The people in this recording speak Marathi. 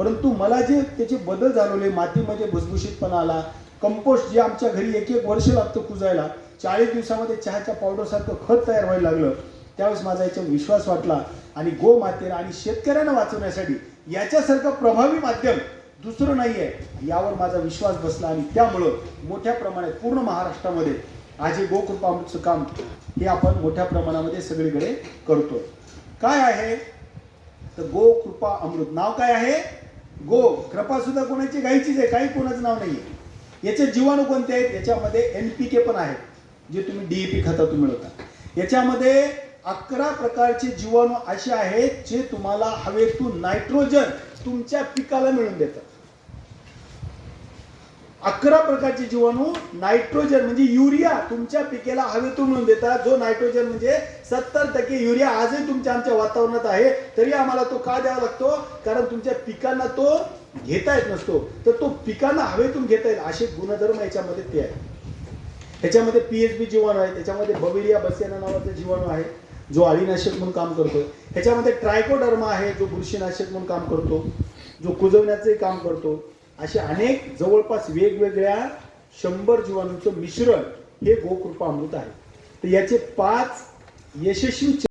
परंतु मला जे त्याचे बदल जाणवले, मातीमध्ये भुसभुशीतपणा आला, कंपोस्ट जे आमच्या घरी एक एक वर्ष लागतं कुजायला, 40 दिवसामध्ये चहाच्या पावडरसारखं खत तयार व्हायला लागलं, त्यावेळेस माझा याच्यावर विश्वास वाटला. आणि गोमातेला आणि शेतकऱ्यांना वाचवण्यासाठी याच्यासारखं प्रभावी माध्यम दुसरं नाही आहे यावर माझा विश्वास बसला. आणि त्यामुळं मोठ्या प्रमाणात पूर्ण महाराष्ट्रामध्ये आज हे गोकृपा अमृतचं काम हे आपण मोठ्या प्रमाणामध्ये सगळीकडे करतो. काय आहे तर गोकृपा अमृत. नाव काय आहे? गो. कृपा सुद्धा कोणाची गायचीच आहे, काही कोणाचं नाव नाही आहे. याचे जीवाणू कोणते आहेत? याच्यामध्ये NPK पण आहेत जे तुम्ही DAP खतातून मिळवता. याच्यामध्ये 11 प्रकारचे जीवाणू असे आहेत जे तुम्हाला हवेतून नायट्रोजन तुमच्या पिकाला मिळून देतात. 11 प्रकारचे जीवाणू नायट्रोजन म्हणजे युरिया तुमच्या पिकाला हवेतून मिळून देतात. जो नायट्रोजन म्हणजे 70% युरिया आजही तुमच्या आमच्या वातावरणात आहे, तरी आम्हाला तो का द्यावा लागतो? कारण तुमच्या पिकांना तो घेता येत नसतो, तर तो पिकांना हवेतून घेता येईल असे गुणधर्म याच्यामध्ये ते आहे. त्याच्यामध्ये PHB जीवाणू आहे, त्याच्यामध्ये बवेरिया बसियाना नावाचा जीवाणू आहे जो अळीनाशक म्हणून काम करतो. ह्याच्यामध्ये ट्रायकोडर्मा आहे जो बुरशीनाशक म्हणून काम करतो, जो कुजवण्याचे काम करतो. असे अनेक जवळपास वेगवेगळ्या 100 जीवाणूंचं मिश्रण हे गोकृपा अमृत आहे. तर याचे 5 यशस्वी